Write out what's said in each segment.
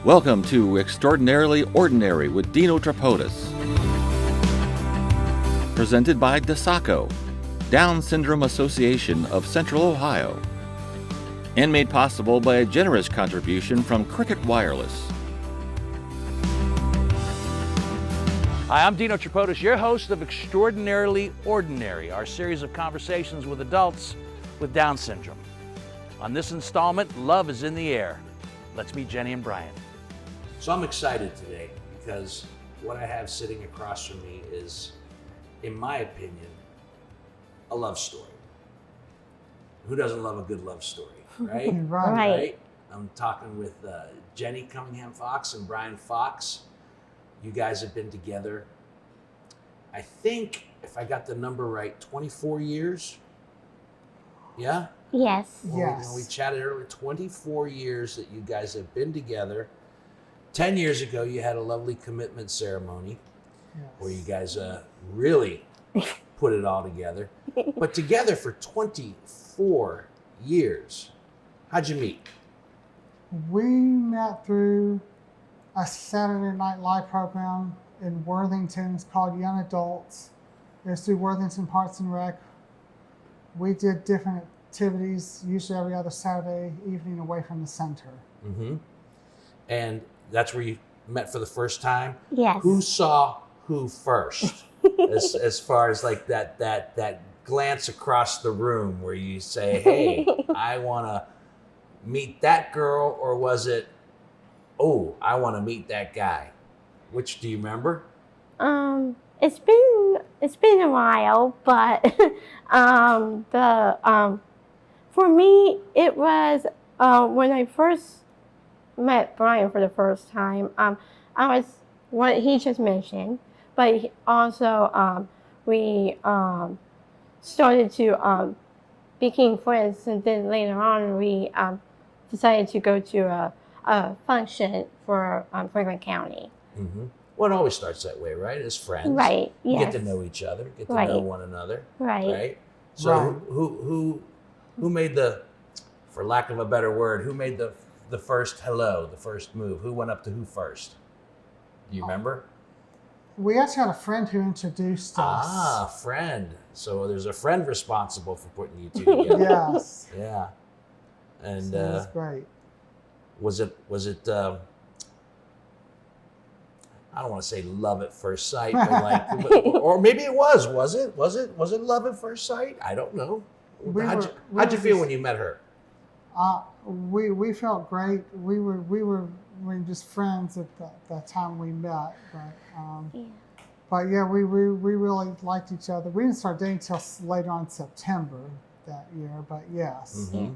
Welcome to Extraordinarily Ordinary with Dino Tripodis. Presented by DeSaco, Down Syndrome Association of Central Ohio. And made possible by a generous contribution from Cricket Wireless. Hi, I'm Dino Tripodis, your host of Extraordinarily Ordinary, our series of conversations with adults with Down syndrome. On this installment, love is in the air. Let's meet Jenny and Bryan. So I'm excited today because what I have sitting across from me is, in my opinion, a love story. Who doesn't love a good love story, right? Right. I'm talking with Jenny Cunningham-Fox and Bryan Fox. You guys have been together, I think, if I got the number right, 24 years? Yeah? Yes. Well, we chatted earlier, 24 years that you guys have been together. 10 years ago, you had a lovely commitment ceremony where you guys really put it all together. But together for 24 years. How'd you meet? We met through a Saturday Night Live program in Worthington. It's called Young Adults. It's through Worthington Parks and Rec. We did different activities, usually every other Saturday evening away from the center. Mm-hmm. And that's where you met for the first time? Yes. Who saw who first? as far as like that glance across the room where you say, hey, I want to meet that girl, or was it, oh, I want to meet that guy? Which do you remember? It's been a while, but for me it was when I first met Bryan for the first time. I was what he just mentioned, but also we started to become friends, and then later on we decided to go to a function for Franklin County. Mm-hmm. Well, it always starts that way, right? As friends, right? You Yes. get to know each other, get to Right. know one another, Right. So Right. who made the, for lack of a better word, who made the first hello, the first move? Who went up to who first? Do you remember? We actually had a friend who introduced us. Ah, friend. So there's a friend responsible for putting you two together. Yes. Yeah. And So it was great. was it I don't want to say love at first sight, but like, or maybe it was. Was it love at first sight? I don't know. How'd you feel when you met her? We felt great. We were just friends at that time we met, but yeah, we really liked each other. We didn't start dating until later on September that year, but yes. Mm-hmm.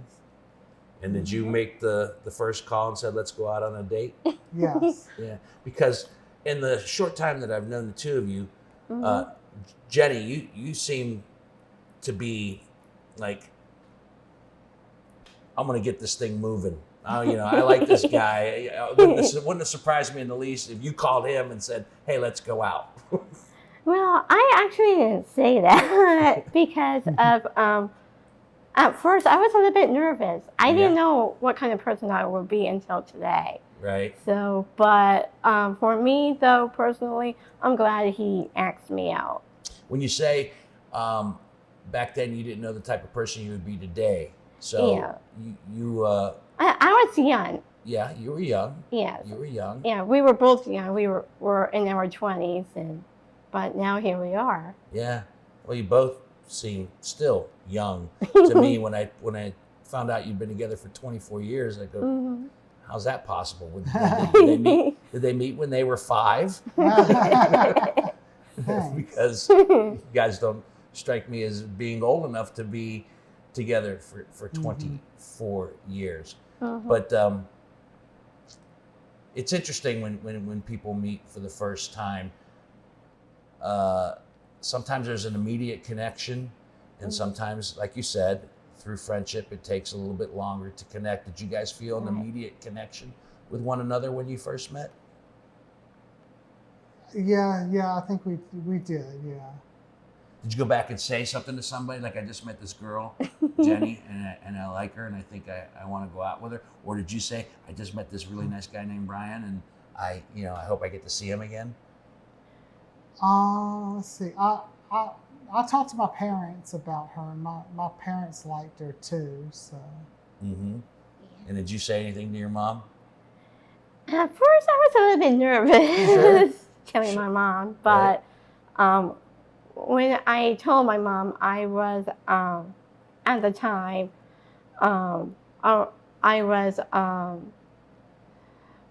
And did you make the first call and said, let's go out on a date? Yes. Yeah, because in the short time that I've known the two of you, Mm-hmm. Jenny, you seem to be like, I'm going to get this thing moving. I like this guy. Wouldn't have surprised me in the least if you called him and said, hey, let's go out. Well, I actually didn't say that because of at first I was a little bit nervous. I didn't know what kind of person I would be until today. Right. So, but for me though, personally, I'm glad he asked me out. When you say back then you didn't know the type of person you would be today, so you I was young. Yeah, you were young. Yes. You were young. Yeah, we were both young. We were in our 20s, but now here we are. Yeah. Well, you both seem still young to me. When I found out you'd been together for 24 years, I go, Mm-hmm. how's that possible? Did they meet when they were 5? Because you guys don't strike me as being old enough to be together for 24 years. Mm-hmm. But it's interesting when people meet for the first time. Sometimes there's an immediate connection, and sometimes, like you said, through friendship, it takes a little bit longer to connect. Did you guys feel an immediate connection with one another when you first met? Yeah, I think we did, yeah. Did you go back and say something to somebody like, I just met this girl, Jenny, and I like her, and I think I want to go out with her? Or did you say, I just met this really nice guy named Bryan, and I hope I get to see him again? Let's see. I talked to my parents about her, and my parents liked her too. So. Mm-hmm. And did you say anything to your mom? At first, I was a little bit nervous Sure. telling my mom, but when I told my mom, I was at the time I was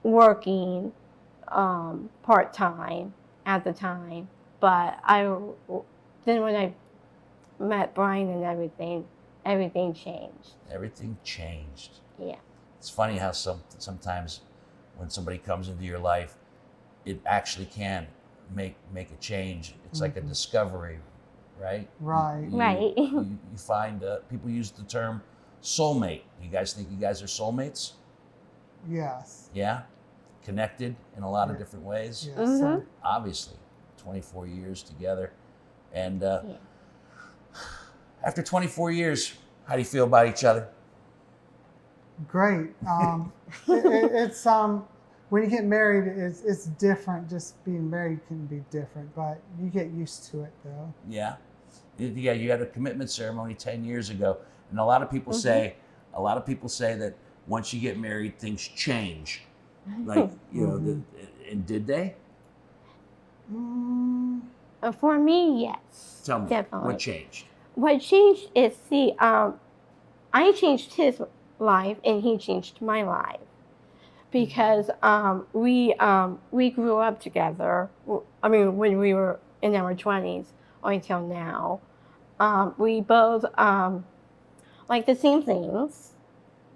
working part time at the time, but then when I met Bryan and everything changed. Everything changed. Yeah. It's funny how sometimes when somebody comes into your life, it actually can make a change. It's like a discovery, right? Right. Right. You find people use the term soulmate. You guys think you guys are soulmates? Yes. Yeah? Connected in a lot of different ways? Yes. Sir. Obviously. 24 years together. And after 24 years, how do you feel about each other? Great. It's when you get married, it's different. Just being married can be different, but you get used to it though. Yeah. Yeah, you had a commitment ceremony 10 years ago, and a lot of people say that once you get married, things change. Like, and did they? For me, yes. Tell me, definitely. what changed? What changed is, I changed his life and he changed my life because we grew up together. I mean, when we were in our 20s until now, we both like the same things.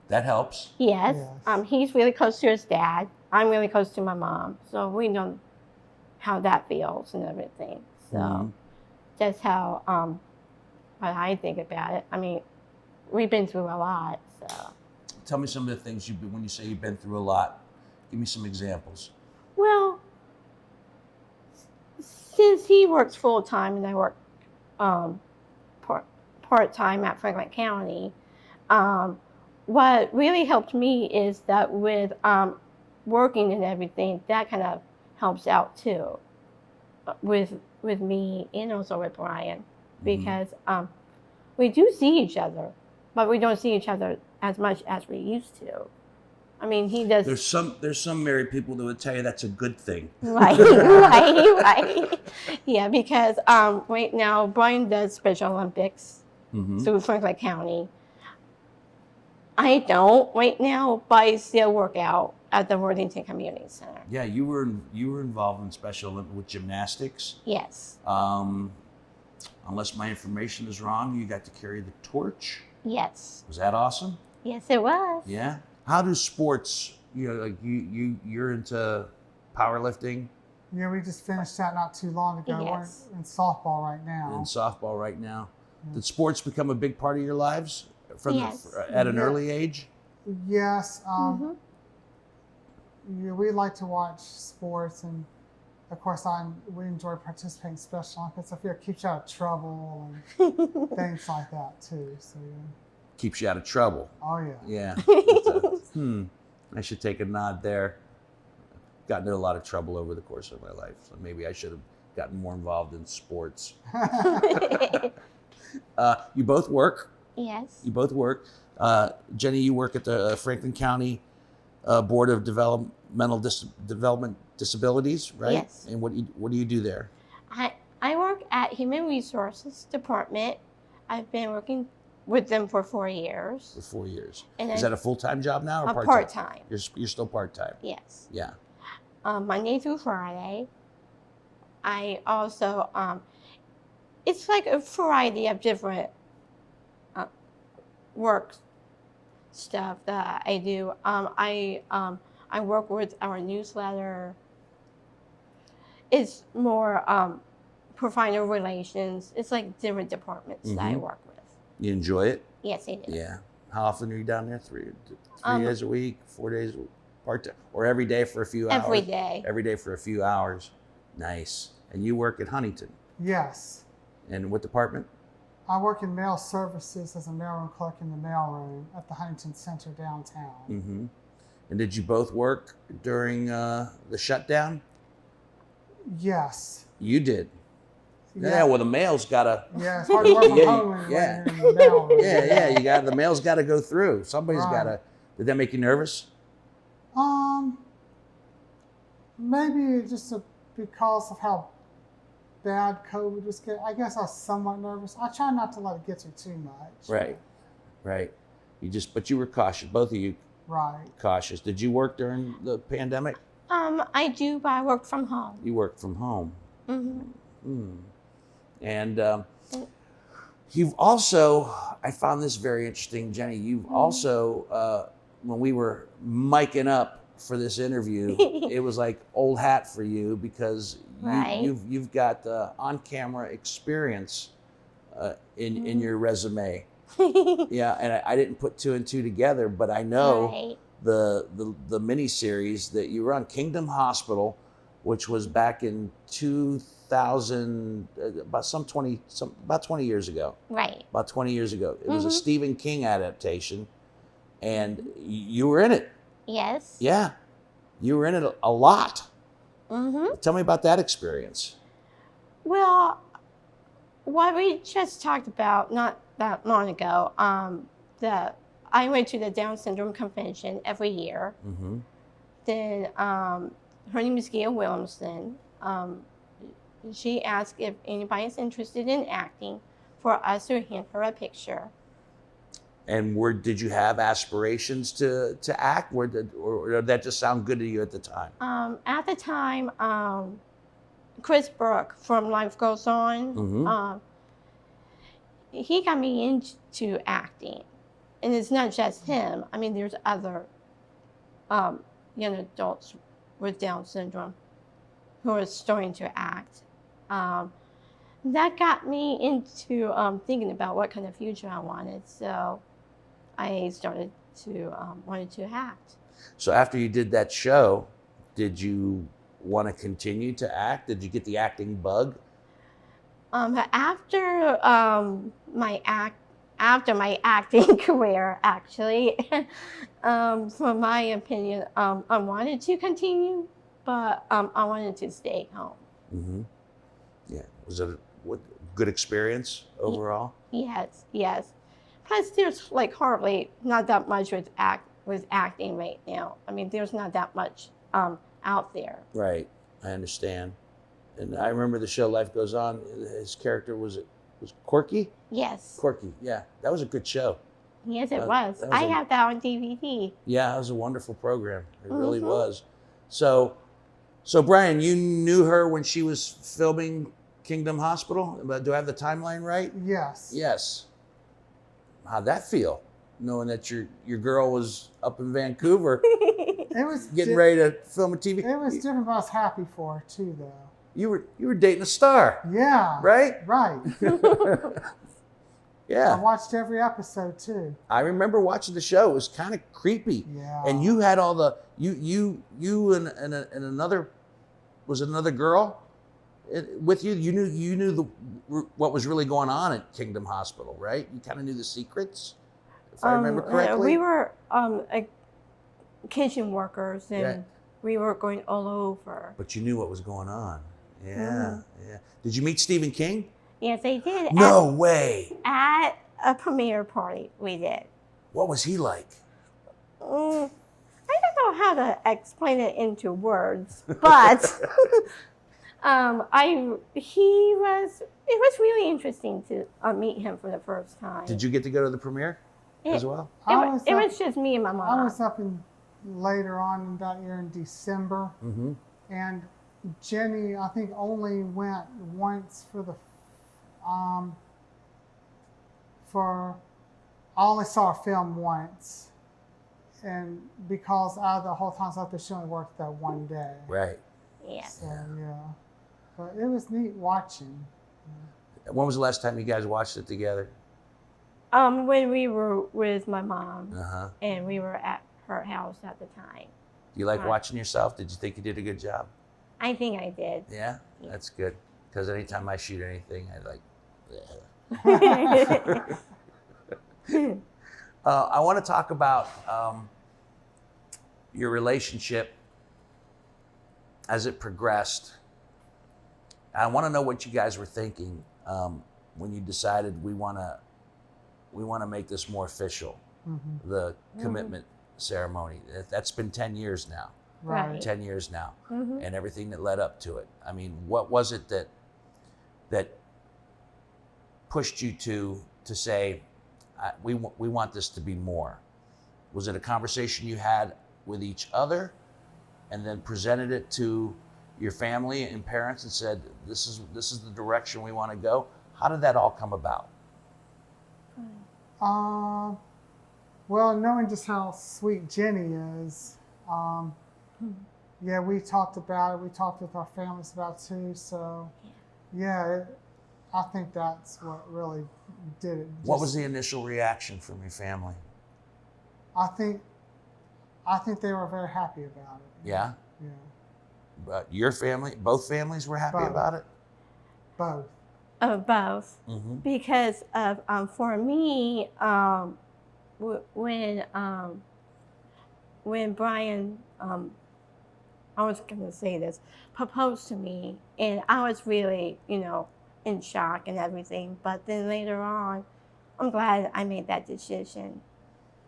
That helps. Yes. Yes. He's really close to his dad. I'm really close to my mom. So we know how that feels and everything. So that's how what I think about it. I mean, we've been through a lot. So Tell me some of the things when you say you've been through a lot. Give me some examples. well, since he works full time and I work part time at Franklin County, what really helped me is that with working and everything, that kind of helps out too, with me and also with Bryan, because we do see each other, but we don't see each other as much as we used to. I mean, he does. There's some married people that would tell you that's a good thing. Right, right. Yeah, because right now Bryan does Special Olympics through Franklin County. I don't right now, but I still work out at the Worthington Community Center. Yeah, you were involved in Special Olympics with gymnastics. Yes. Unless my information is wrong, you got to carry the torch. Yes. Was that awesome? Yes, it was. Yeah. How do sports? Like you're into powerlifting. Yeah, we just finished that not too long ago. Yes. We're in softball right now. In softball right now. Did sports become a big part of your lives Yes. at an early age? Yes. Yeah, we like to watch sports, and of course, we enjoy participating in Special Olympics. I feel it keeps you out of trouble and things like that too. So yeah. Keeps you out of trouble. Oh yeah. Yeah. I should take a nod there. Gotten in a lot of trouble over the course of my life, so maybe I should have gotten more involved in sports. You both work. Yes. You both work. Jenny, you work at the Franklin County Board of Development Disabilities, right? Yes. And what do you do there? I work at Human Resources Department. I've been working with them for 4 years. For 4 years. And Is that a full-time job now or part-time? Part-time. You're still part-time. Yes. Yeah. Monday through Friday. I also it's like a variety of different work stuff that I do. I work with our newsletter. It's more provider relations. It's like different departments that I work with. You enjoy it? Yes, I do. Yeah. How often are you down there? Three days a week, 4 days, part-time, or every day for a few hours? Every day. Every day for a few hours. Nice. And you work at Huntington. Yes. And what department? I work in mail services as a mailroom clerk in the mailroom at the Huntington Center downtown. Mm-hmm. And did you both work during the shutdown? Yes. You did. Yeah, well, the mail's gotta. Yeah, it's hard to work from Yeah, home when yeah. you're in the mailroom. The mail's gotta go through. Somebody's Right. gotta. Did that make you nervous? Maybe just because of how bad COVID was getting. I guess I was somewhat nervous. I try not to let it get to too much. Right. But you were cautious. Both of you Right. cautious. Did you work during the pandemic? I do, but I work from home. You worked from home. Mm-hmm. And you've also, I found this very interesting, Jenny. You've also, when we were miking up for this interview, it was like old hat for you because you've got on-camera experience in your resume. Yeah, and I didn't put two and two together, but I know the mini series that you were on, Kingdom Hospital, which was back in 2000, about 20 years ago. Right. About 20 years ago. It was a Stephen King adaptation, and you were in it. Yes. Yeah, you were in it a lot. Mm-hmm. Tell me about that experience. Well, what we just talked about not that long ago, that I went to the Down syndrome convention every year. Mm-hmm. Then her name is Gail Williamson. She asked if anybody's interested in acting for us to hand her a picture. And did you have aspirations to act, or did that just sound good to you at the time? At the time, Chris Burke from Life Goes On, he got me into acting. And it's not just him. I mean, there's other young adults with Down syndrome who are starting to act. That got me into thinking about what kind of future I wanted. So I started to wanted to act. So after you did that show, did you want to continue to act? Did you get the acting bug? After my acting career, actually, from my opinion, I wanted to continue, but I wanted to stay home. Mm-hmm. Yeah. Was it a good experience overall? Yes. Plus, there's like hardly not that much with acting right now. I mean, there's not that much out there. Right. I understand. And I remember the show Life Goes On. His character was Corky? Yes. Corky, yeah. That was a good show. Yes, it was. I have that on DVD. Yeah, it was a wonderful program. It really was. So Bryan, you knew her when she was filming Kingdom Hospital? Do I have the timeline right? Yes. Yes. How'd that feel, knowing that your girl was up in Vancouver It was getting ready to film a TV? It was different, but I was happy for her too, though. You were dating a star. Yeah. Right? Right. Yeah. I watched every episode too. I remember watching the show. It was kind of creepy. Yeah. And you had all the you and another, was it another girl with you? You knew what was really going on at Kingdom Hospital, right? You kind of knew the secrets, if I remember correctly. We were kitchen workers, and we were going all over. But you knew what was going on. Yeah, yeah. Did you meet Stephen King? Yes, I did. No way. At a premiere party, we did. What was he like? I don't know how to explain it into words, but it was really interesting to meet him for the first time. Did you get to go to the premiere as well? It was just me and my mom. I was up later on in that year in December, and Jenny, I think, only went once I only saw her film once, and because out of the whole time I was out there, she only worked that one day. Right. Yeah. So yeah, but it was neat watching. When was the last time you guys watched it together? When we were with my mom, And we were at her house at the time. Do you like watching yourself? Did you think you did a good job? I think I did. Yeah? That's good. Because anytime I shoot anything, I like I want to talk about your relationship as it progressed. I want to know what you guys were thinking when you decided we want to make this more official, the commitment ceremony. That's been 10 years now. Right. 10 years now, and everything that led up to it. I mean, what was it that pushed you to say, we want this to be more? Was it a conversation you had with each other, and then presented it to your family and parents and said, this is the direction we want to go? How did that all come about? Well, knowing just how sweet Jenny is, yeah, we talked about it. We talked with our families about it too. So, yeah, I think that's what really did it. What was the initial reaction from your family? I think they were very happy about it. Yeah? Yeah. But your family, both families were happy Both. about it? Both. Of both, Mm-hmm. because of for me, when Bryan, I was gonna say this, proposed to me, and I was really, in shock and everything. But then later on, I'm glad I made that decision,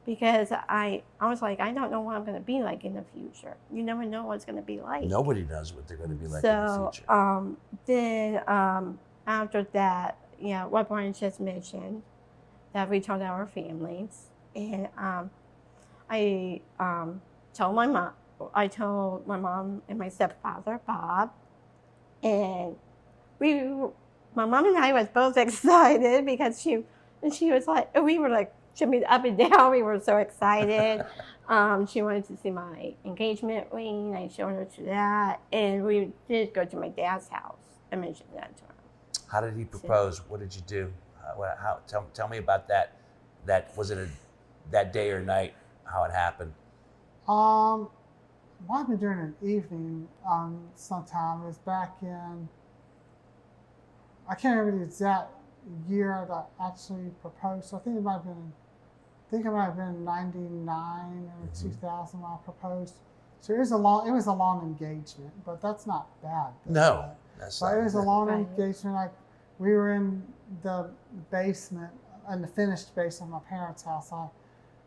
because I was like, I don't know what I'm gonna be like in the future. You never know what it's gonna be like. Nobody knows what they're going to be like in the future. So then after that, what Bryan just mentioned, that we told our families, and I told my mom. I told my mom and my stepfather, Bob, and my mom and I was both excited, because she was like, we were like jumping up and down. We were so excited. She wanted to see my engagement ring. I showed her to that, and we did go to my dad's house and mention that to her. How did he propose? What did you do? Tell me about that. Was it that day or night? How it happened? Might have been during an evening sometime. It was back in, I can't remember the exact year that I actually proposed. So I think it might have been 99 or 2000 when I proposed. So it was a long engagement, but that's not bad. No, that's but not. it was a long Right. engagement. Like, we were in the basement, in the finished basement of my parents' house. I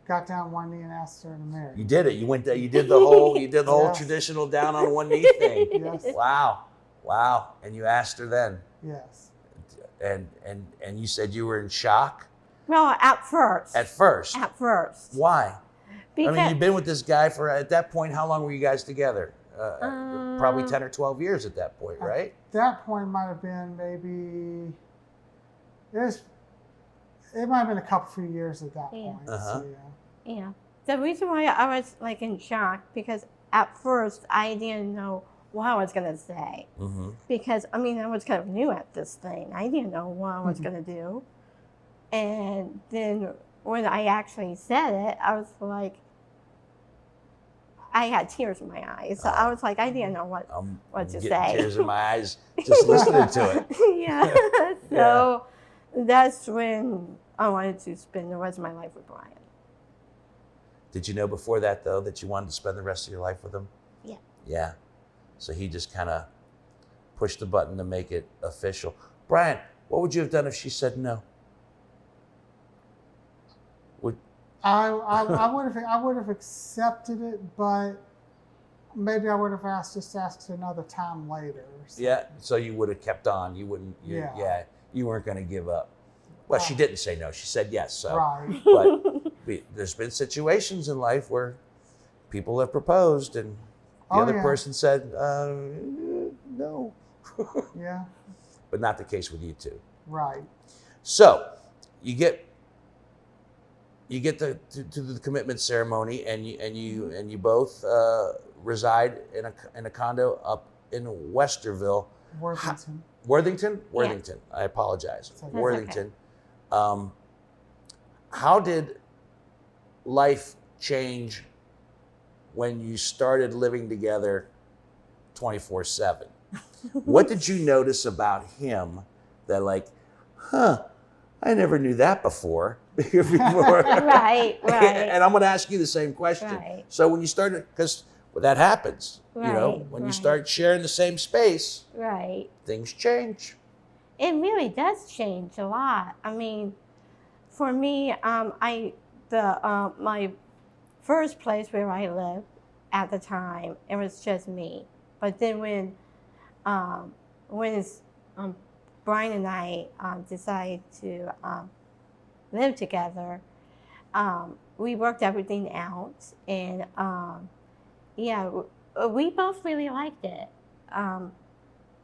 got down on one knee and asked her to marry. You did it. You went there. You did the whole Yes. traditional down on one knee thing. Yes. Wow. And you asked her then, Yes. and you said you were in shock Well, at first. at first. At first. Why? Because, I mean, you've been with this guy for, at that point, how long were you guys together? Probably 10 or 12 years at that point, right? At that point, it might have been maybe, it might have been a couple few years at that Yeah. point. Uh-huh. So, yeah. Yeah. The reason why I was like in shock, because at first I didn't know what I was gonna say. Mm-hmm. Because I was kind of new at this thing. I didn't know what I was gonna do. And then when I actually said it, I was like, I had tears in my eyes. So I was like, I didn't know what to Getting say. tears in my eyes just listening to it. Yeah. So that's when I wanted to spend the rest of my life with Bryan. Did you know before that, though, that you wanted to spend the rest of your life with him? Yeah. Yeah. So he just kind of pushed the button to make it official. Bryan, what would you have done if she said no? I would have accepted it, but maybe I would have asked another time later. So. Yeah. So you would have kept on. You wouldn't. You weren't going to give up. Well, she didn't say no. She said yes. So. Right. But there's been situations in life where people have proposed and the other person said no. Yeah. But not the case with you two. Right. So you get to the commitment ceremony, and you both reside in a condo up in Westerville. Worthington. Worthington? Yeah. Worthington. I apologize. That's okay. Worthington. How did life change when you started living together 24/7? What did you notice about him that, like, I never knew that before. before. Right. And I'm going to ask you the same question. Right. So when you started, because that happens, Right, when you right. start sharing the same space, Right. things change. It really does change a lot. I mean, for me, my first place where I lived at the time, it was just me. But then when Bryan and I decided to live together, we worked everything out, and we both really liked it. Trying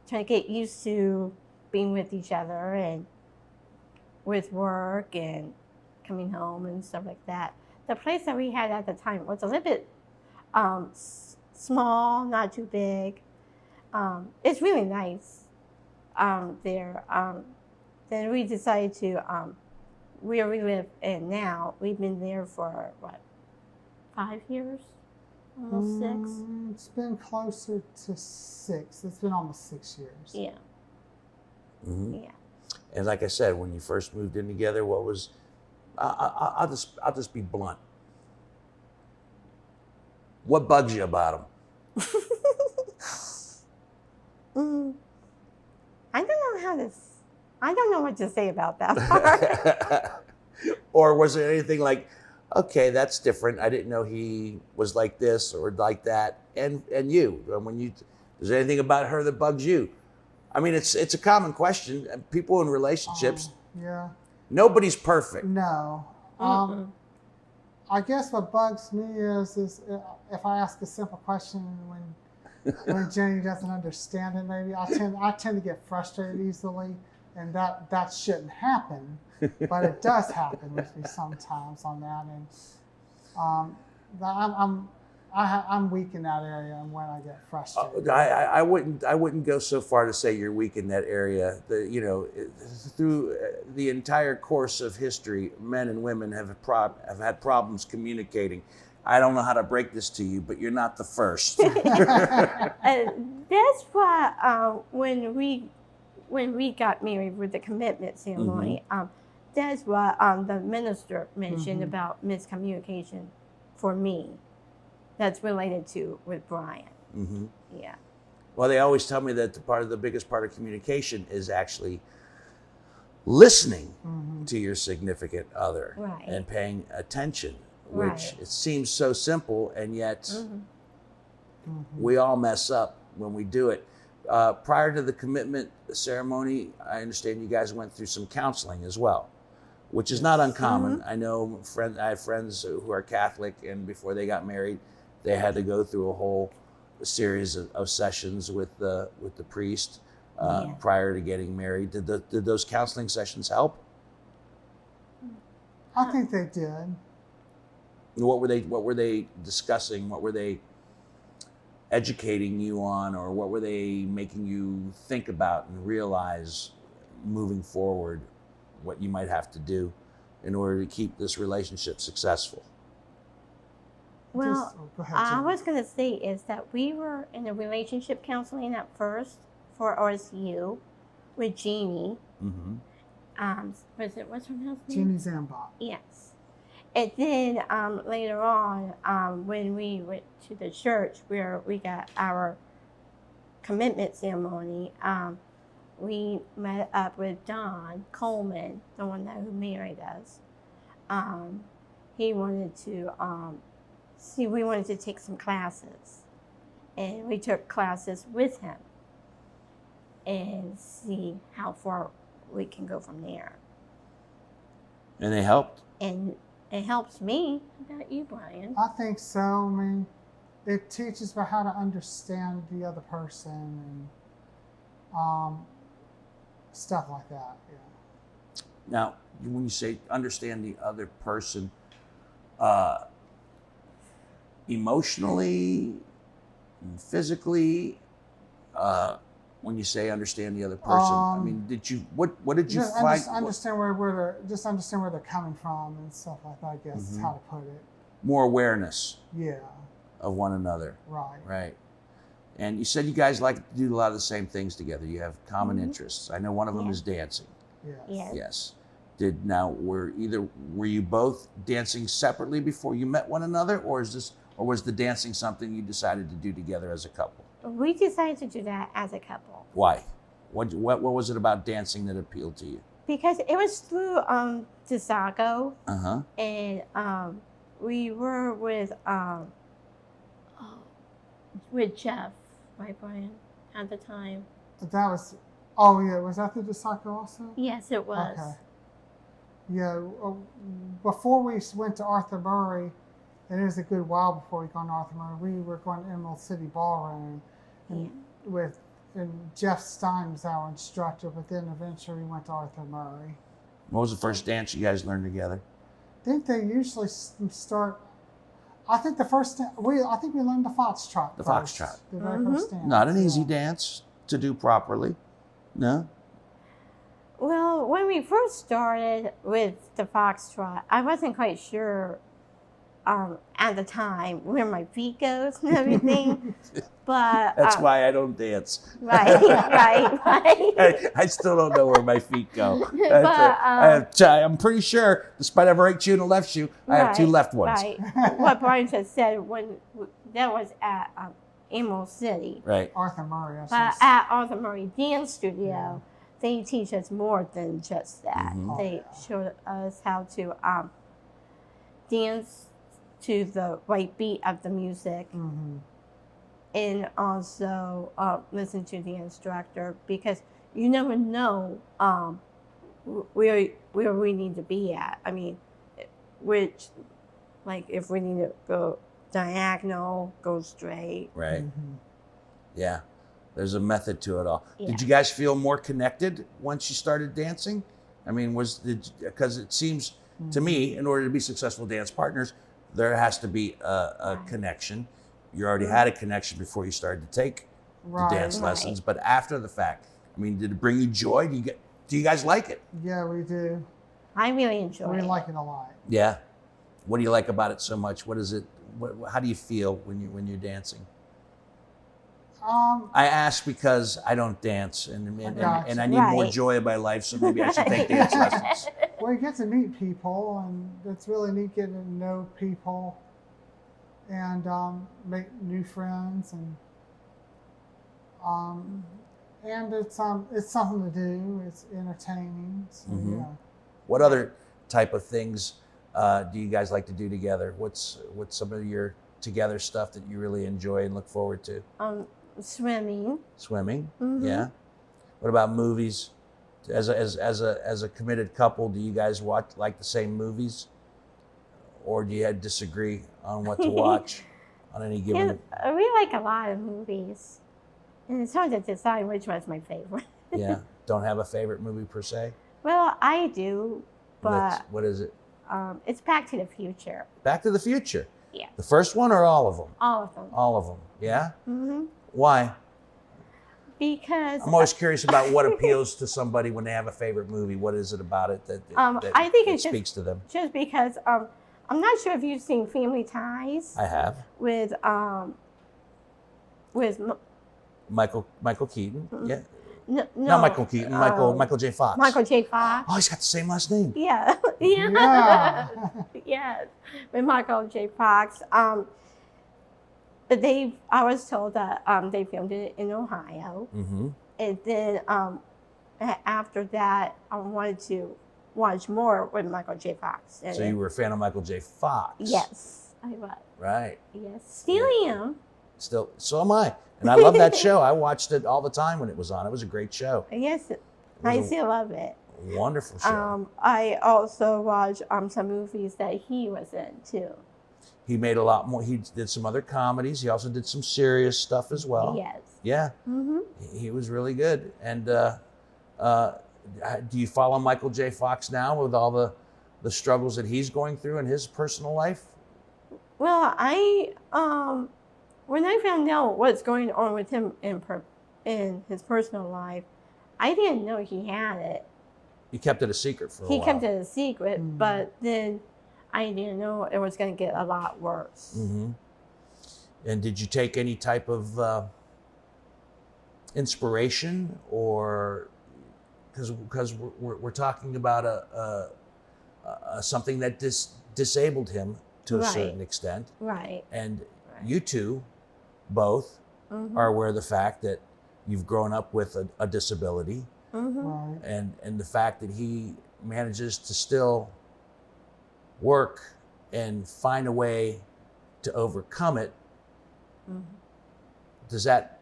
to get used to being with each other and with work and coming home and stuff like that. The place that we had at the time was a little bit small, not too big. It's really nice there. Then we decided to, where we live in now, we've been there for, 5 years? Almost 6? It's been closer to 6. It's been almost 6 years. Yeah. Mm-hmm. Yeah. And like I said, when you first moved in together, what was, I'll just be blunt. What bugs you about him? I don't know what to say about that part. Or was there anything like, okay, that's different. I didn't know he was like this or like that. And you, is there anything about her that bugs you? I mean, it's a common question. People in relationships, Yeah. nobody's perfect. No. I guess what bugs me is if I ask a simple question when Jenny doesn't understand it, maybe I tend to get frustrated easily, and that shouldn't happen, but it does happen with me sometimes on that, and I'm weak in that area, and when I get frustrated, I wouldn't go so far to say you're weak in that area. Through the entire course of history, men and women have had problems communicating. I don't know how to break this to you, but you're not the first. That's why when we got married with the commitment ceremony, that's what the minister mentioned about miscommunication for me. That's related to with Bryan. Mm-hmm. Yeah. Well, they always tell me that the biggest part of communication is actually listening to your significant other, Right. and paying attention, which Right. it seems so simple, and yet we all mess up when we do it. Prior to the commitment ceremony, I understand you guys went through some counseling as well, which is not uncommon. I know I have friends who are Catholic, and before they got married, they had to go through a whole series of sessions with the priest prior to getting married. Did those counseling sessions help? I think they did. What were they discussing? What were they educating you on, or what were they making you think about and realize moving forward what you might have to do in order to keep this relationship successful? Well, Go ahead, I Jenny. was going to say is that we were in a relationship counseling at first for RSU with Jeannie. What's her last name? Jeannie Zambach. Yes. And then later on, when we went to the church where we got our commitment ceremony, we met up with Don Coleman, the one who married us. He wanted to we wanted to take some classes, and we took classes with him and see how far we can go from there. And they helped? And it helps me. How about you, Bryan? I think so. I mean, it teaches me how to understand the other person and stuff like that. Yeah. Now, when you say understand the other person, emotionally, physically, when you say understand the other person, I mean, what did you find? Understand where they're coming from and stuff like that, I guess is how to put it. More awareness Yeah. of one another. Right. Right. And you said you guys like to do a lot of the same things together. You have common interests. I know one of them is dancing. Yes. Yes. Yes. Were you both dancing separately before you met one another, or was the dancing something you decided to do together as a couple? We decided to do that as a couple Why? What was it about dancing that appealed to you? because it was through DeSaco, Uh-huh. and we were with Jeff, right, Bryan, at the time. That was, oh yeah, was that the DeSaco also? Yes, it was. Okay. Yeah, before we went to Arthur Murray, and it was a good while before we got to Arthur Murray, we were going to Emerald City Ballroom, and and Jeff Stein was our instructor, but then eventually we went to Arthur Murray. What was the first dance you guys learned together? I think they usually start. I think the first we learned the foxtrot. The first, foxtrot. the very first dance. Not an easy dance to do properly. No. Well, when we first started with the foxtrot, I wasn't quite sure at the time where my feet goes and everything. But That's why I don't dance. right. I still don't know where my feet go. But, I'm pretty sure, despite having a right shoe and a left shoe, I have two left ones. Right. What Bryan just said when that was at Emerald City. Right. Arthur Murray. But at Arthur Murray Dance Studio, they teach us more than just that. Mm-hmm. They showed us how to dance to the right beat of the music, and also listen to the instructor, because you never know where we need to be at. I mean, which, like, if we need to go diagonal, go straight. Right. Yeah. There's a method to it all. Yeah. Did you guys feel more connected once you started dancing? I mean, because it seems to me, in order to be successful dance partners, there has to be a connection. You already had a connection before you started to take the dance lessons, but after the fact, I mean, did it bring you joy? Do you guys like it? Yeah, we do. I really enjoy We it. like it a lot. Yeah. What do you like about it so much? What is it? How do you feel when you're dancing? I ask because I don't dance, and I need more joy in my life, so maybe I should take dance lessons. Well, you get to meet people, and it's really neat getting to know people, and make new friends, and it's something to do. It's entertaining. So, yeah. What other type of things do you guys like to do together? What's some of your together stuff that you really enjoy and look forward to? Swimming. Swimming, yeah. What about movies? As a committed couple, do you guys like the same movies, or do you disagree on what to watch on any given? Yeah, we like a lot of movies, and it's hard to decide which one's my favorite. Yeah, don't have a favorite movie per se. Well, I do, but what is it? it's Back to the Future. Back to the Future. Yeah. The first one or all of them? All of them. All of them. Yeah. Why? Because I'm always curious about what appeals to somebody when they have a favorite movie. What is it about it that I think it speaks to them? Just because I'm not sure if you've seen Family Ties. I have. With Michael Keaton. Yeah. No, Not Michael Keaton. Michael J. Fox. Michael J. Fox. Oh, he's got the same last name. Yeah. Yeah. Yes, with Michael J. Fox. But I was told that they filmed it in Ohio. And then after that, I wanted to watch more with Michael J. Fox. So you were a fan of Michael J. Fox? Yes, I was. Right. Yes, still am. Still, so am I. And I love that show. I watched it all the time when it was on. It was a great show. Yes, I still love it. Wonderful show. I also watched some movies that he was in too. He made a lot more. He did some other comedies. He also did some serious stuff as well. Yes. Yeah. He was really good. And do you follow Michael J. Fox now with all the struggles that he's going through in his personal life? Well, when I found out what's going on with him in his personal life, I didn't know he had it. He kept it a secret for a while. He kept it a secret, but then I didn't know it was going to get a lot worse. And did you take any type of inspiration or because we're talking about a something that disabled him to a Right. certain extent, Right. and Right. you two both are aware of the fact that you've grown up with a disability, Right. and the fact that he manages to still work and find a way to overcome it. Does that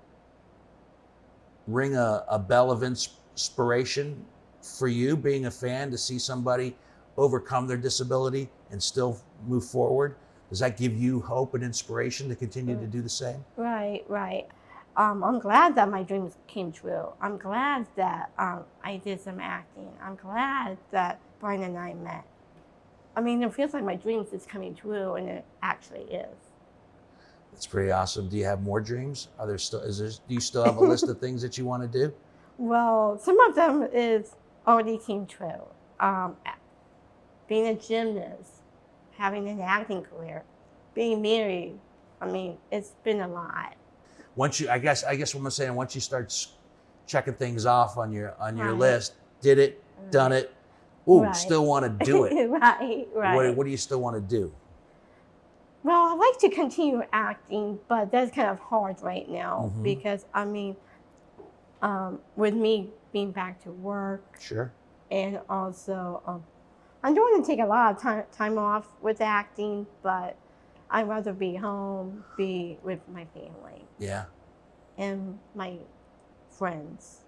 ring a bell of inspiration for you, being a fan, to see somebody overcome their disability and still move forward? Does that give you hope and inspiration to continue to do the same? Right, right. I'm glad that my dreams came true. I'm glad that I did some acting. I'm glad that Bryan and I met. I mean, it feels like my dreams is coming true, and it actually is. That's pretty awesome. Do you have more dreams? Do you still have a list of things that you want to do? Well, some of them is already came true. Being a gymnast, having an acting career, being married. I mean, it's been a lot. I guess what I'm saying, once you start checking things off on your Right. list, did it, done it. Ooh, Right. still want to do it. Right, right. What do you still want to do? Well, I like to continue acting, but that's kind of hard right now because, I mean, with me being back to work, Sure. and also I don't want to take a lot of time off with acting, but I'd rather be home, be with my family Yeah. and my friends.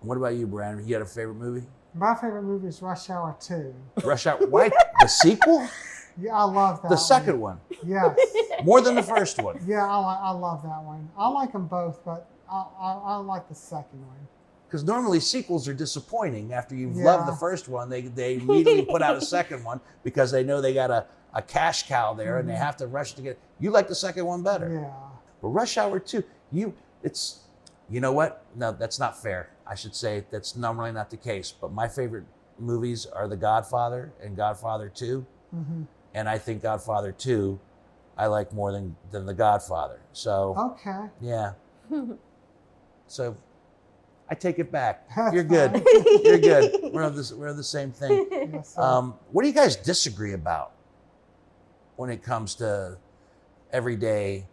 What about you, Bryan? You got a favorite movie? My favorite movie is Rush Hour 2. Rush Hour. Why? The sequel? Yeah, I love that. The second one? Yes. More than the first one? Yeah, I love that one. I like them both, but I like the second one. Because normally sequels are disappointing. After you've Yeah. loved the first one, they immediately put out a second one because they know they got a cash cow there and they have to rush to get. You like the second one better. Yeah. But Rush Hour 2, you know what? No, that's not fair. I should say that's normally not the case. But my favorite movies are The Godfather and Godfather 2. And I think Godfather 2 I like more than The Godfather. So, Okay. yeah. So I take it back. That's You're good. fine. You're good. We're on the same thing. Yes, sir. What do you guys disagree about when it comes to everyday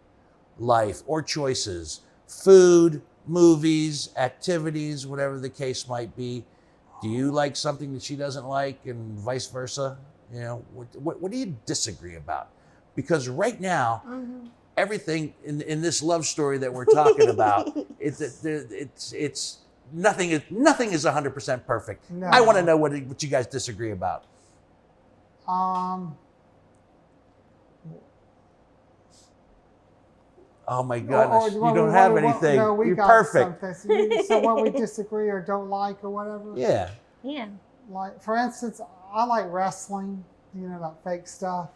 life or choices? Food, movies, activities, whatever the case might be. Do you like something that she doesn't like, and vice versa? You know, what do you disagree about? Because right now, everything in this love story that we're talking about, it's nothing is 100% perfect. No. I want to know what you guys disagree about. Oh my goodness, you don't have anything. No, we You're got perfect. something. So what we disagree or don't like or whatever. Yeah. Yeah. Like, for instance, I like wrestling, that fake stuff.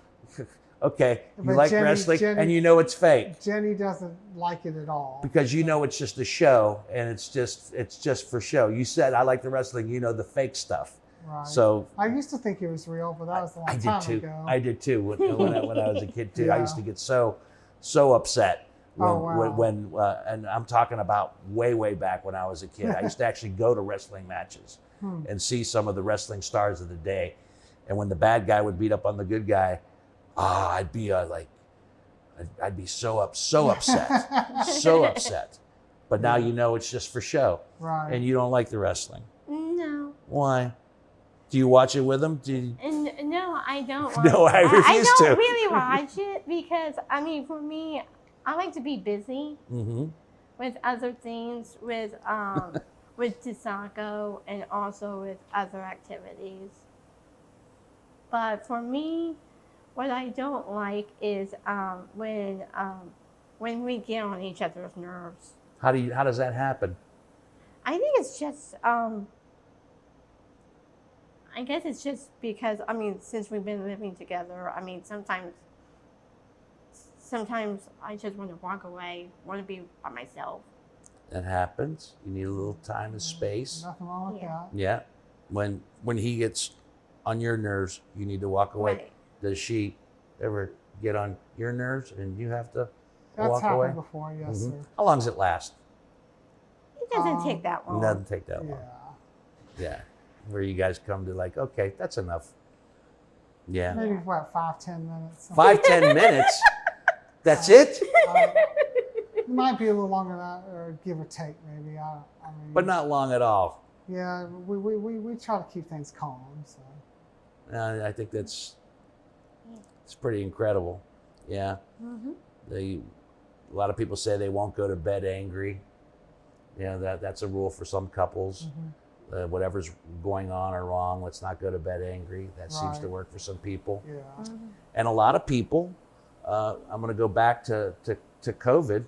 Okay, you But like Jenny- wrestling Jenny- and you know it's fake Jenny doesn't like it at all. because you know it's just a show and it's just for show. You said I like the wrestling, you know the fake stuff. Right. So I used to think it was real, but that was a long I time did too. ago. I did too when I was a kid too. I Yeah. used to get so upset when, Oh, wow. when and I'm talking about way back when I was a kid. I used to actually go to wrestling matches and see some of the wrestling stars of the day. And when the bad guy would beat up on the good guy, I'd be I'd be so upset, so upset. But now you know it's just for show, Right. and you don't like the wrestling. No. Why? Do you watch it with them? No, I don't. No, I refuse I to. don't really watch it because, I mean, for me, I like to be busy with other things, with Tisako and also with other activities. But for me, what I don't like is when we get on each other's nerves. How does that happen? I think it's just I guess it's just because, I mean, since we've been living together, I mean, sometimes I just want to walk away, want to be by myself. That happens. You need a little time and space. Nothing wrong with Yeah. that. Yeah. When he gets on your nerves, you need to walk away. Right. Does she ever get on your nerves and you have to That's walk happened away? before, yes, Mhm. sir. How long does it last? It doesn't take that It long. doesn't take that Yeah. long. Yeah. Where you guys come to like, okay, that's enough. Yeah. Maybe what, 5-10 minutes. 5-10 minutes. That's it. It might be a little longer than that, or give or take, maybe. I mean, But not long at all. yeah, we try to keep things calm. So I think it's pretty incredible. Yeah. A lot of people say they won't go to bed angry. That's a rule for some couples. Whatever's going on or wrong, let's not go to bed angry. That seems to work for some people. yeah, And a lot of people, I'm going to go back to COVID.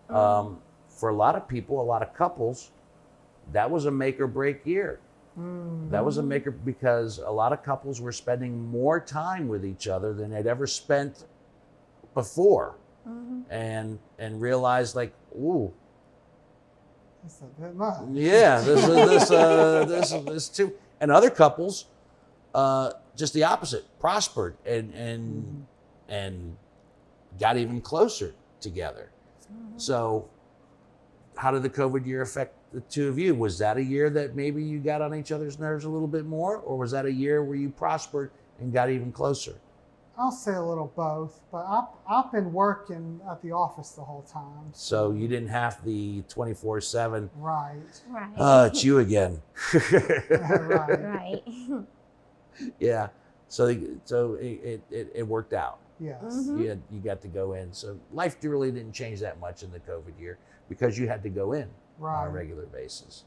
For a lot of people, a lot of couples, that was a make or break year. That was a maker because a lot of couples were spending more time with each other than they'd ever spent before, and realized like, ooh, that's a bit much. yeah, this too. And other couples, just the opposite, prospered and got even closer together. So, how did the COVID year affect the two of you? Was that a year that maybe you got on each other's nerves a little bit more, or was that a year where you prospered and got even closer? I'll say a little both, but I've been working at the office the whole time. So you didn't have the 24/7. Right. Right. It's you again. Right. Right. Yeah. So it worked out. Yes. You got to go in. So life really didn't change that much in the COVID year because you had to go in on a Right. regular basis.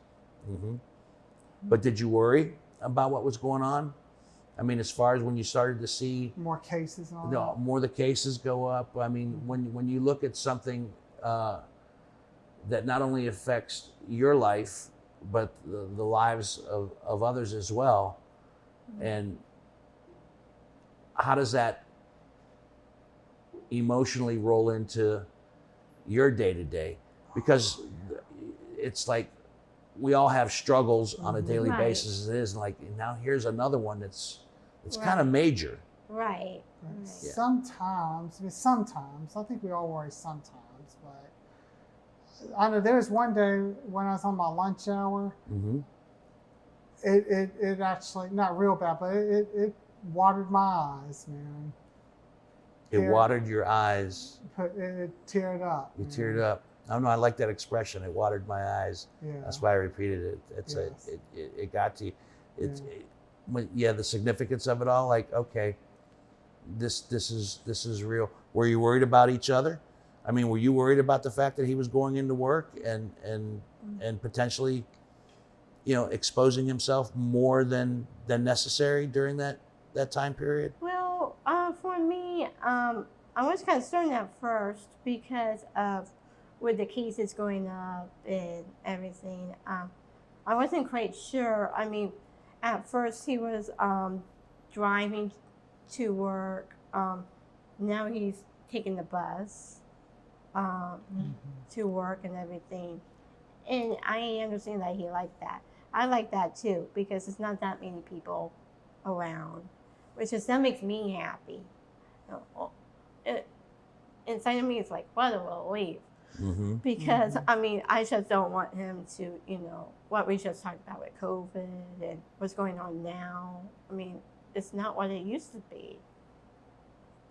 But did you worry about what was going on? I mean, as far as when you started to see More cases and all that. more the cases go up. I mean, when you look at something that not only affects your life, but the lives of others as well, and how does that emotionally roll into your day-to-day? Because it's like we all have struggles on a daily Right. basis as it is, and like now here's another one that's Right. kind of major. Right. Yeah. Sometimes, I think we all worry sometimes, but I know there was one day when I was on my lunch hour, it actually, not real bad, but it watered my eyes, man. It Tear- watered your eyes. It teared up. You man. teared up. I don't know. I like that expression. It watered my eyes. Yeah. That's why I repeated it. It's Yes. it got to you. The significance of it all. Like, okay, this is real. Were you worried about each other? I mean, were you worried about the fact that he was going into work and potentially, exposing himself more than necessary during that time period? Well, for me, I was concerned at first because of with the cases going up and everything. I wasn't quite sure. I mean, at first he was driving to work. Now he's taking the bus to work and everything. And I understand that he liked that. I like that too because it's not that many people around, that makes me happy. Inside of me, it's like, what a relief. Because, I mean, I just don't want him to, what we just talked about with COVID and what's going on now. I mean, it's not what it used to be.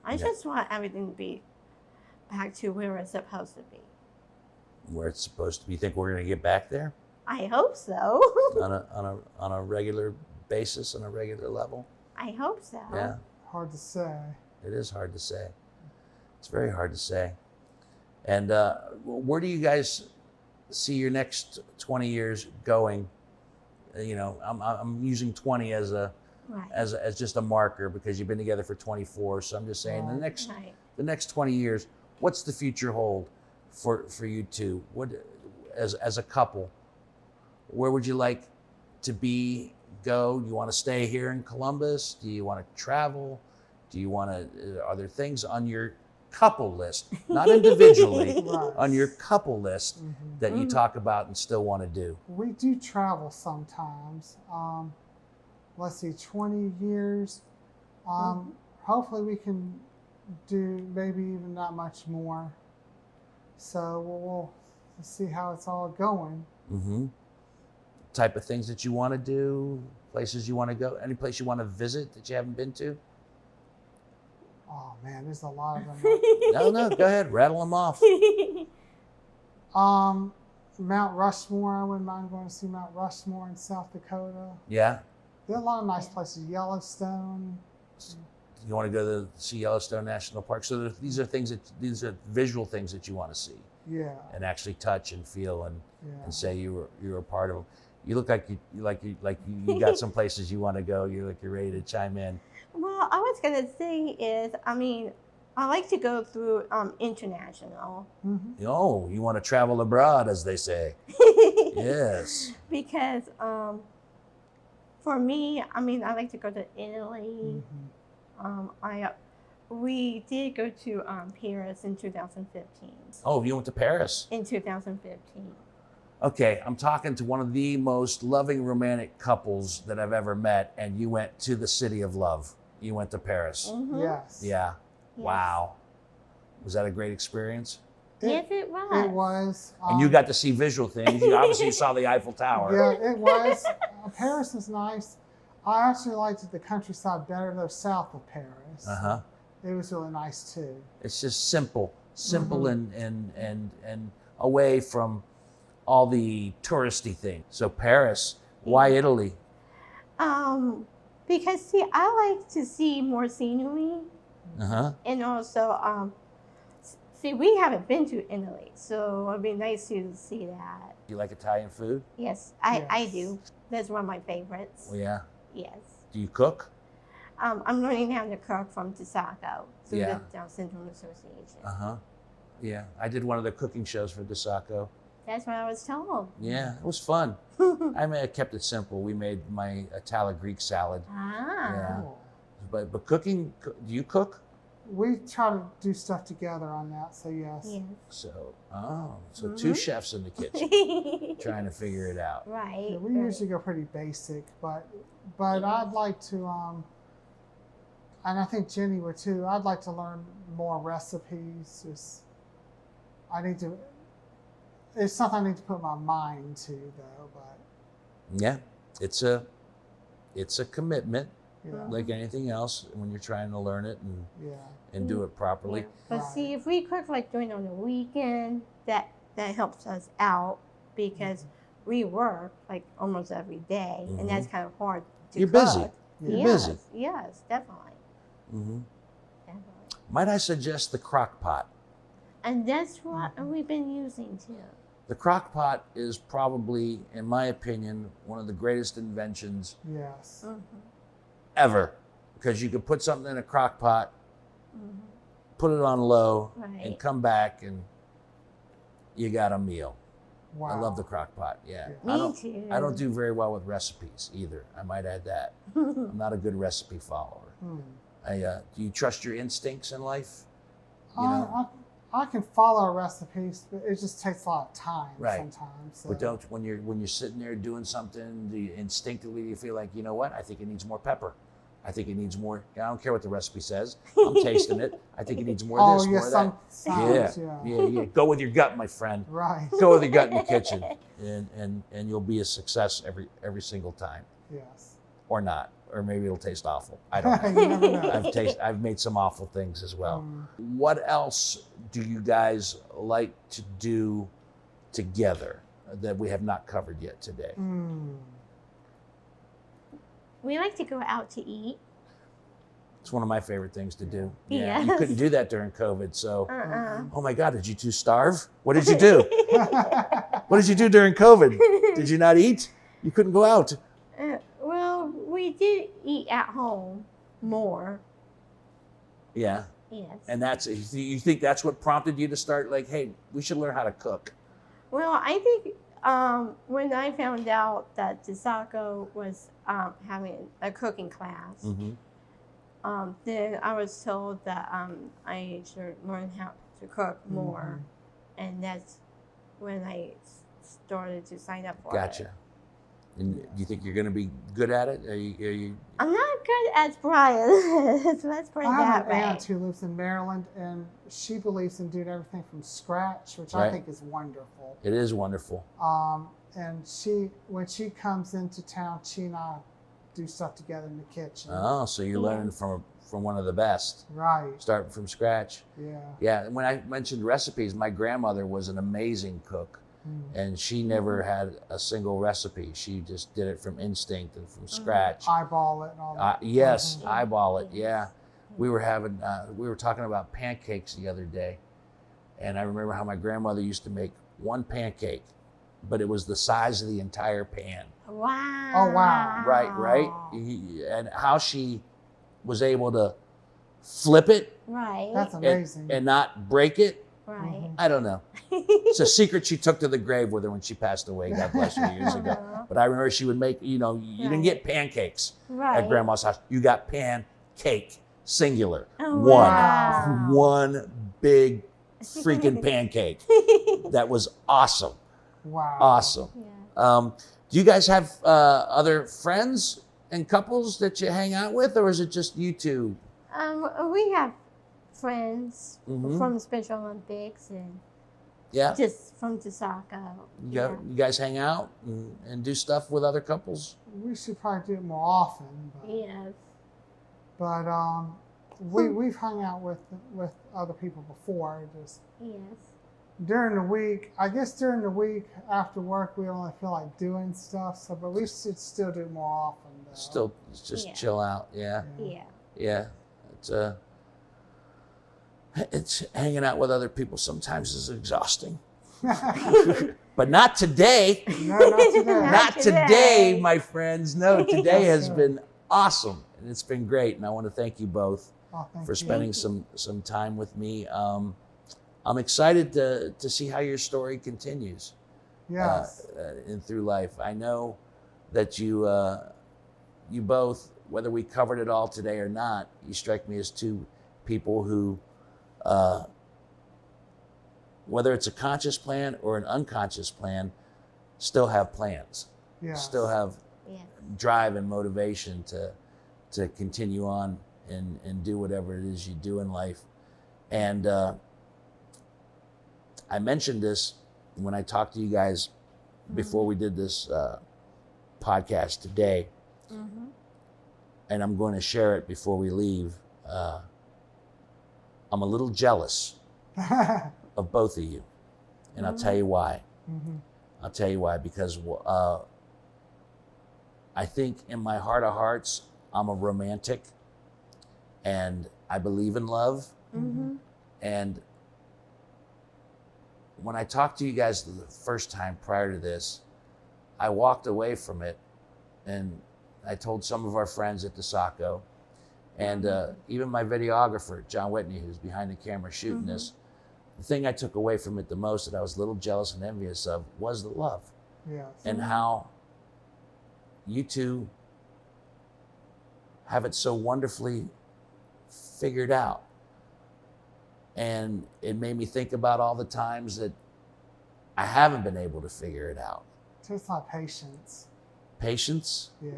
I just want everything to be back to where it's supposed to be. Where it's supposed to be. You think we're going to get back there I hope so. on a regular basis, on a regular level? I hope so. Yeah. Hard to say. It is hard to say. It's very hard to say. And where do you guys see your next 20 years going? I'm using 20 as Right. as just a marker because you've been together for 24. So I'm just saying Right. the next 20 years, what's the future hold for you two? What as a couple, where would you like to go? Do you want to stay here in Columbus? Do you want to travel? Do you want to? Are there things on your couple list, not individually, Right. on your couple list that you talk about and still want to do? We do travel sometimes. Let's see, 20 years. Hopefully we can do maybe even not much more. So we'll see how it's all going. type of things that you want to do, places you want to go, any place you want to visit that you haven't been to? Oh man, there's a lot of them. No, go ahead, rattle them off. Mount Rushmore. I wouldn't mind going to see Mount Rushmore in South Dakota. Yeah. There are a lot of nice places. Yellowstone. You want to go to see Yellowstone National Park. So these are visual things that you want to see. Yeah. And actually touch and feel and say you were a part of them. You look like you got some places you want to go. You're ready to chime in. Well, I was gonna say is, I like to go through international. Mm-hmm. Oh, you want to travel abroad, as they say. Yes. Because for me, I like to go to Italy. Mm-hmm. We did go to Paris in 2015. Oh, you went to Paris? In 2015. Okay, I'm talking to one of the most loving romantic couples that I've ever met, and you went to the city of love. You went to Paris. Mm-hmm. Yes. Yeah. Yes. Wow. Was that a great experience? Yes, it was. It was. And you got to see visual things. You obviously saw the Eiffel Tower. Yeah, it was. Paris is nice. I actually liked the countryside better, though, south of Paris. Uh-huh. It was really nice too. It's just simple and away from all the touristy things. So Paris, why Italy? Because see, I like to see more scenery, Uh-huh. and also see, we haven't been to Italy, so it'd be nice to see that. You like Italian food? Yes, I Yes. do. That's one of my favorites. Well, yeah. Yes. Do you cook? I'm learning how to cook from DeSaco through Yeah. the Down Syndrome Association. Uh-huh. Yeah. I did one of the cooking shows for DeSaco. That's what I was told. Yeah, it was fun. I kept it simple. We made my Italo-Greek salad. Ah. Yeah. Cool. But cooking, do you cook? We try to do stuff together on that, so yes. Yes. So two chefs in the kitchen Right. trying to figure it out. Yeah, we usually go pretty basic, but I'd like to, and I think Jenny would too. I'd like to learn more recipes. It's something I need to put my mind to, though. But Yeah, it's a commitment, yeah, like anything else, when you're trying to learn it and do it properly. Yeah. But Right. see, if we cook like during on the weekend, that helps us out because we work like almost every day, and that's kind of hard to You're cook. busy. Yeah. You're busy. Yes, definitely. hmm Definitely. Might I suggest the crock pot? And that's what we've been using too. The crock pot is probably, in my opinion, one of the greatest inventions yes. ever, because you can put something in a crock pot, put it on low, and Right. come back, and you got a meal. Wow. I love the crock pot. Yeah. Yeah. I Me don't, too. I don't do very well with recipes either. I might add that. I'm not a good recipe follower. Do you trust your instincts in life? You know? I can follow recipes, but it just takes a lot of time Right. sometimes. So. But don't when you're sitting there doing something, do you instinctively feel like, you know what? I think it needs more pepper. I think it needs more. I don't care what the recipe says. I'm tasting it. I think it needs more of this, more of that. Sometimes, Yeah. Go with your gut, my friend. Right. Go with your gut in the kitchen, and you'll be a success every single time, Yes. or not, or maybe it'll taste awful. I don't know. You never know. I've made some awful things as well. What else do you guys like to do together that we have not covered yet today? We like to go out to eat. It's one of my favorite things to do. Yes. You couldn't do that during COVID, so. Uh-uh. Oh my God, did you two starve? What did you do? What did you do during COVID? Did you not eat? You couldn't go out. Well, we did eat at home more. Yeah. Yes. And you think that's what prompted you to start, like, hey, we should learn how to cook? Well, I think when I found out that DeSaco was having a cooking class, then I was told that I should learn how to cook more, and that's when I started to sign up for it. Gotcha. And do you think you're going to be good at it? Are you? I'm not good as Bryan. So let's put it I that have an way. aunt who lives in Maryland, and she believes in doing everything from scratch, which Right. I think is wonderful. It is wonderful. and when she comes into town, she and I do stuff together in the kitchen. Oh, so you're learning from one of the best. Right. Starting from scratch. Yeah. Yeah, and when I mentioned recipes, my grandmother was an amazing cook, and she never had a single recipe. She just did it from instinct and from scratch. Eyeball it and all that. Yes, eyeball it. Yeah, we were talking about pancakes the other day, and I remember how my grandmother used to make one pancake, but it was the size of the entire pan. Wow. Oh, wow. Right. And how she was able to flip it Right. That's amazing. and not break it. Right. I don't know. It's a secret she took to the grave with her when she passed away. God bless her, years ago. But I remember she would make, you didn't get pancakes Right. at grandma's house. You got pancake, singular. Oh, One. wow. One big freaking pancake. That was awesome. Wow. Awesome. Yeah. Do you guys have other friends and couples that you hang out with, or is it just you two? We have friends Mhm. from the Special Olympics and Yeah. just from Tasaka. You guys hang out and do stuff with other couples? We should probably do it more often. Yes. But we've hung out with other people before. Just Yes. during the week, I guess during the week after work, we only feel like doing stuff. So, but we should still do it more often. Though. Still just Yeah. chill out. Yeah. Yeah. Yeah. It's hanging out with other people sometimes is exhausting. But not today. No, not today. Not today, today. my friends. No, today has Yes, sir. been awesome. And it's been great. And I want to thank you both Oh, thank for you. spending some time with me. I'm excited to see how your story continues Yes. in through life. I know that you both, whether we covered it all today or not, you strike me as two people who, whether it's a conscious plan or an unconscious plan, still have plans, Yes. still have Yeah. drive and motivation to continue on and do whatever it is you do in life. And I mentioned this when I talked to you guys before we did this podcast today, and I'm going to share it before we leave. I'm a little jealous of both of you, and I'll tell you why. I'll tell you why, because I think in my heart of hearts, I'm a romantic, and I believe in love. And when I talked to you guys the first time prior to this, I walked away from it, and I told some of our friends at the Saco, and even my videographer, John Whitney, who's behind the camera shooting this, the thing I took away from it the most that I was a little jealous and envious of was the love. Yes. And how you two have it so wonderfully figured out. And it made me think about all the times that I haven't been able to figure it out. Just like patience. Patience, Yeah.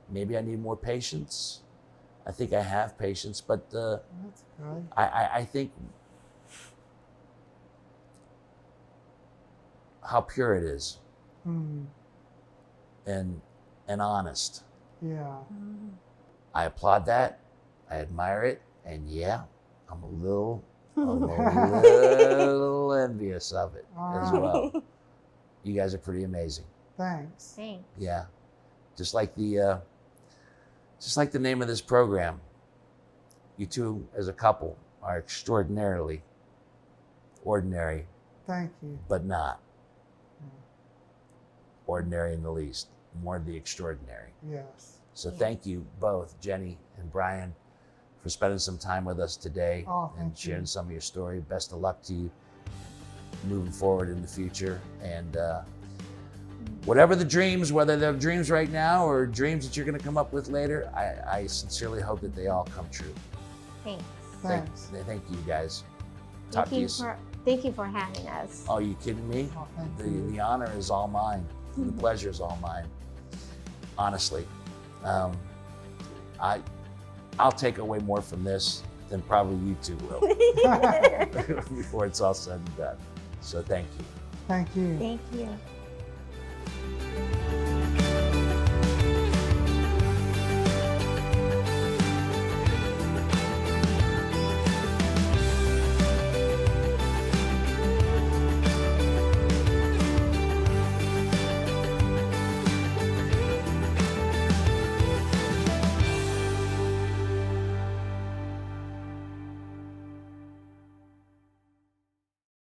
maybe I need more patience. I think I have patience, but That's good. I think how pure it is and honest. Yeah. I applaud that. I admire it. And yeah, I'm a little envious of it as well. You guys are pretty amazing. Thanks. Thanks. Yeah. Just like the name of this program. You two as a couple are extraordinarily ordinary, Thank you. but not ordinary in the least, more the extraordinary. Yes. So thank you both, Jenny and Bryan, for spending some time with us today Oh, and thank sharing you. some of your story. Best of luck to you moving forward in the future. And whatever the dreams, whether they're dreams right now or dreams that you're going to come up with later, I sincerely hope that they all come true. Thanks. Thanks. Thank you guys. Talk to you. Thank you for having us. Oh, you kidding me? Oh, thank you. The honor is all mine. The pleasure is all mine. Honestly, I'll take away more from this than probably you two will before it's all said and done. So thank you. Thank you. Thank you.